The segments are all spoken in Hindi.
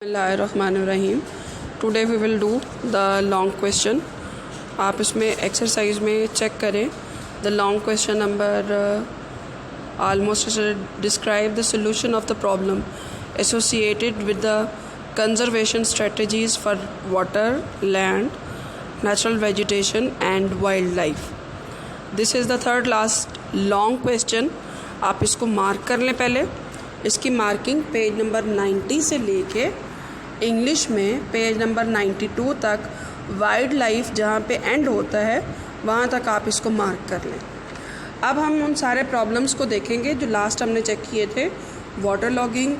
बिस्मिल्लाहिर्रहमानिर्रहीम। Today we will do the long question. आप इसमें एक्सरसाइज में चेक करें the long question number almost describe the solution of the problem associated with the conservation strategies for water, land, natural vegetation and wildlife. This is the third last long question. आप इसको मार्क कर लें। पहले इसकी मार्किंग पेज नंबर 90 से लेके इंग्लिश में पेज नंबर 92 तक वाइल्ड लाइफ जहाँ पे एंड होता है वहाँ तक आप इसको मार्क कर लें। अब हम उन सारे प्रॉब्लम्स को देखेंगे जो लास्ट हमने चेक किए थे, वाटर लॉगिंग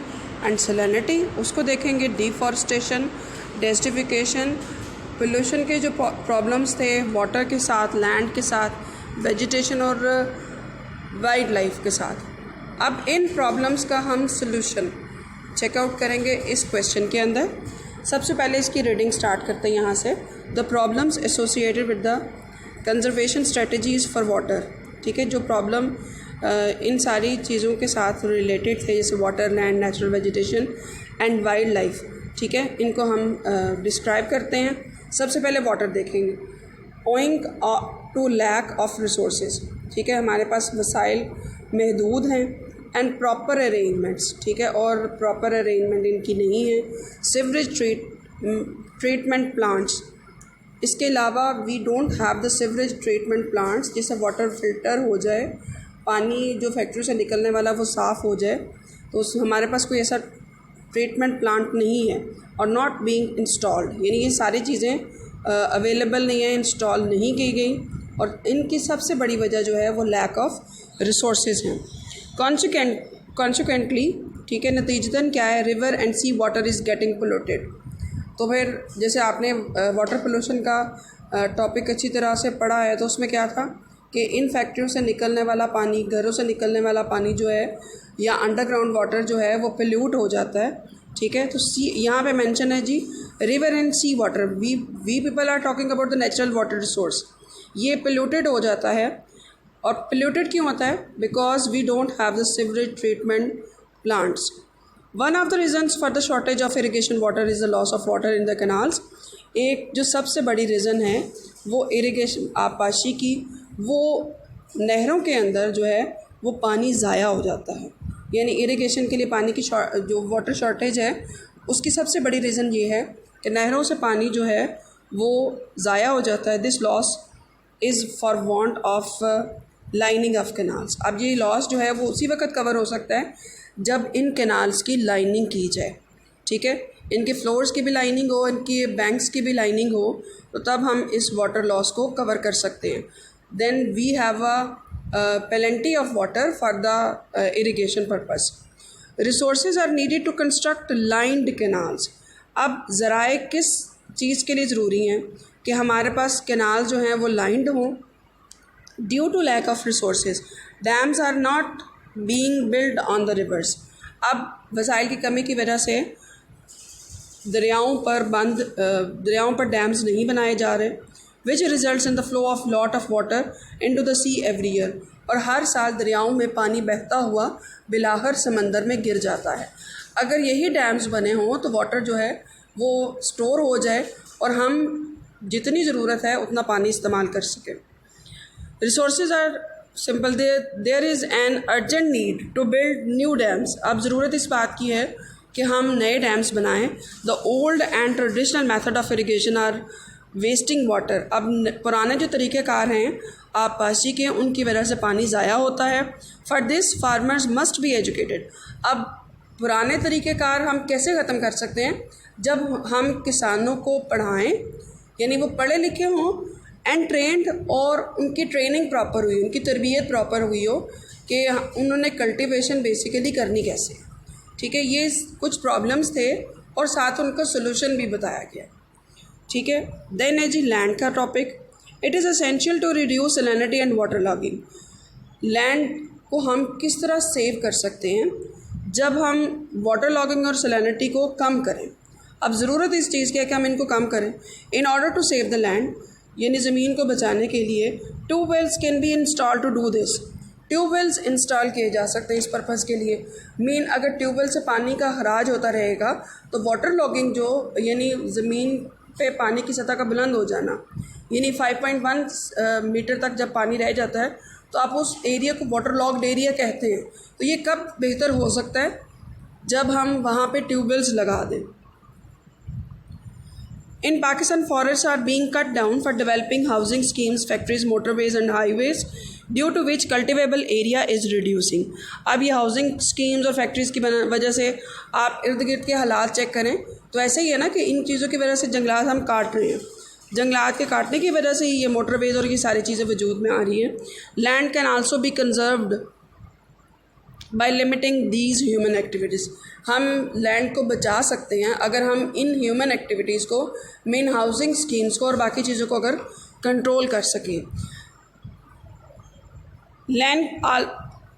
एंड सैलिनिटी, उसको देखेंगे, डिफॉरेस्टेशन, डेस्टिफिकेशन, पोल्यूशन के जो प्रॉब्लम्स थे वाटर के साथ, लैंड के साथ, वेजिटेशन और वाइल्ड लाइफ के साथ। अब इन प्रॉब्लम्स का हम सॉल्यूशन चेकआउट करेंगे इस क्वेश्चन के अंदर। सबसे पहले इसकी रीडिंग स्टार्ट करते हैं यहाँ से। The problems associated with the conservation strategies for water. ठीक है, जो प्रॉब्लम इन सारी चीज़ों के साथ रिलेटेड थे, जैसे water, land, natural vegetation and wild life. ठीक है, इनको हम डिस्क्राइब करते हैं। सबसे पहले वाटर देखेंगे। Owing to lack of resources. ठीक है, हमारे पास वसाइल महदूद हैं एंड प्रॉपर अरेंजमेंट्स। ठीक है, और प्रॉपर अरेंजमेंट इनकी नहीं है। सिवरेज ट्रीटमेंट प्लांट्स, इसके अलावा we don't have the sewerage treatment plants, जिससे वाटर फिल्टर हो जाए, पानी जो फैक्ट्री से निकलने वाला वो साफ़ हो जाए। तो हमारे पास कोई ऐसा ट्रीटमेंट प्लांट नहीं है। और नॉट बीइंग इंस्टॉल्ड, यानी ये सारी चीज़ें अवेलेबल नहीं है, इंस्टॉल नहीं की गई। और इनकी सबसे बड़ी वजह जो है वो लैक ऑफ रिसोर्सेज हैं। कॉन्सिक्वेंटली, ठीक है, नतीजतन क्या है, river and sea water is getting polluted. तो फिर जैसे आपने वाटर पोल्यूशन का टॉपिक अच्छी तरह से पढ़ा है, तो उसमें क्या था कि इन फैक्ट्रियों से निकलने वाला पानी, घरों से निकलने वाला पानी जो है, या अंडरग्राउंड वाटर जो है वो पोल्यूट हो जाता है। ठीक है, तो सी यहाँ पे मेंशन है जी, river and sea water, we people are talking about the natural water resource, ये पोल्यूटेड हो जाता है। और पोल्यूटेड क्यों होता है? Because we don't have the sewerage treatment plants. One of the reasons for the shortage of irrigation water is the loss of water in the canals. एक जो सबसे बड़ी रीज़न है वो इरिगेशन आबपाशी की, वो नहरों के अंदर जो है वो पानी ज़ाया हो जाता है। यानी इरिगेशन के लिए पानी की जो वाटर शॉर्टेज है उसकी सबसे बड़ी रीज़न ये है कि नहरों से पानी जो है वो ज़ाया हो जाता है। This loss is for want of lining of canals. अब ये लॉस जो है वो उसी वक्त कवर हो सकता है जब इन कैनाल्स की लाइनिंग की जाए। ठीक है, इनके फ्लोर्स की भी लाइनिंग हो, इनकी बैंक्स की भी लाइनिंग हो, तो तब हम इस वाटर लॉस को कवर कर सकते हैं। Then we have plenty of water for the irrigation purpose. Resources are needed to construct lined canals. अब ज़राए किस चीज़ के लिए ज़रूरी हैं कि हमारे पास कैनाल जो हैं वो लाइंड हों। Due to lack of resources dams are not being build on the rivers. अब वसाइल की कमी की वजह से दरियाओं पर डैम्स नहीं बनाए जा रहे, which results in the flow of lot of water into the see every year. और हर साल दरियाओं में पानी बहता हुआ बिलाहर समंदर में गिर जाता है। अगर यही डैम्स बने हों तो वाटर जो है वो स्टोर हो जाए और हम जितनी ज़रूरत है उतना पानी इस्तेमाल कर सकें। Resources are simple, there is an urgent need to build new dams. अब ज़रूरत इस बात की है कि हम नए डैम्स बनाएं। The old and traditional method of irrigation are wasting water. अब पुराने जो तरीक़ेकार हैं आबपाशी के, उनकी वजह से पानी ज़ाया होता है। For this farmers must be educated. अब पुराने तरीक़ेकार हम कैसे ख़त्म कर सकते हैं? जब हम किसानों को पढ़ाएं, यानी वो पढ़े लिखे हों एंड ट्रेंड, और उनकी ट्रेनिंग प्रॉपर हुई, उनकी तरबियत प्रॉपर हुई हो कि उन्होंने कल्टीवेशन बेसिकली करनी कैसे। ठीक है, ये कुछ प्रॉब्लम्स थे और साथ उनका सोल्यूशन भी बताया गया। ठीक है, देन है जी लैंड का topic. It is essential to reduce salinity and water logging. Land को हम किस तरह सेव कर सकते हैं जब हम वाटर लॉगिंग और सैलिनिटी को कम करें। अब ज़रूरत इस चीज़ की है कि हम इनको कम करें। In order to save the land, यानी ज़मीन को बचाने के लिए, tubewells can be install to do this. Tubewells install किए जा सकते हैं इस पर्पज़ के लिए। मीन अगर ट्यूबवेल से पानी का खराज होता रहेगा तो वाटर लॉगिंग जो यानी ज़मीन पे पानी की सतह का बुलंद हो जाना, यानी 5.1 मीटर तक जब पानी रह जाता है तो आप उस एरिया को वाटर लॉग्ड एरिया कहते हैं। तो ये कब बेहतर हो सकता है? जब हम वहाँ पे ट्यूबवेल्स लगा दें। In Pakistan, forests are being cut down for developing housing schemes, factories, motorways and highways, due to which cultivable area is reducing. अब ये हाउसिंग स्कीम्स और फैक्ट्रीज़ की वजह से आप इर्द गिर्द के हालात चेक करें तो ऐसा ही है ना कि इन चीज़ों की वजह से जंगलात हम काट रहे हैं। जंगलात के काटने की वजह से ही ये मोटरवेज़ और ये सारी चीज़ें वजूद में आ रही हैं। Land can also be conserved by limiting these human activities. हम लैंड को बचा सकते हैं अगर हम इन ह्यूमन एक्टिविटीज़ को, मेन हाउसिंग स्कीम्स को और बाकी चीज़ों को अगर कंट्रोल कर सकें। Land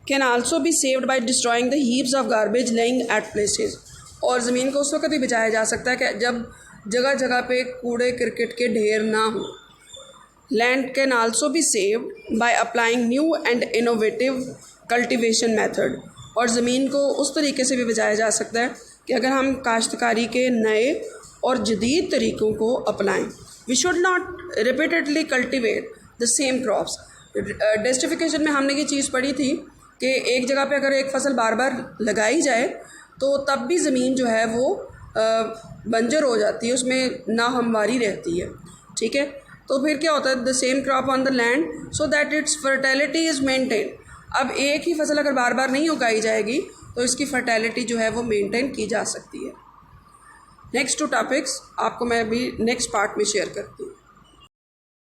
can also be saved by destroying the heaps of garbage laying at places. और ज़मीन को उस वक्त भी बचाया जा सकता है कि जब जगह जगह पे कूड़े क्रिकेट के ढेर ना हो। Land can also be saved by applying new and innovative cultivation method. और ज़मीन को उस तरीके से भी बचाया जा सकता है कि अगर हम काश्तकारी के नए और जदीद तरीक़ों को अपनाएं। We should not repeatedly cultivate the same crops. Desertification में हमने ये चीज़ पढ़ी थी कि एक जगह पे अगर एक फसल बार बार लगाई जाए तो तब भी ज़मीन जो है वो बंजर हो जाती है, उसमें नाहमवारी रहती है। ठीक है, तो फिर क्या होता है, the same crop on the land so that it's fertility is maintain. अब एक ही फसल अगर बार बार नहीं उगाई जाएगी तो इसकी फर्टिलिटी जो है वो मेंटेन की जा सकती है। नेक्स्ट 2 टॉपिक्स आपको मैं अभी नेक्स्ट पार्ट में शेयर करती हूँ।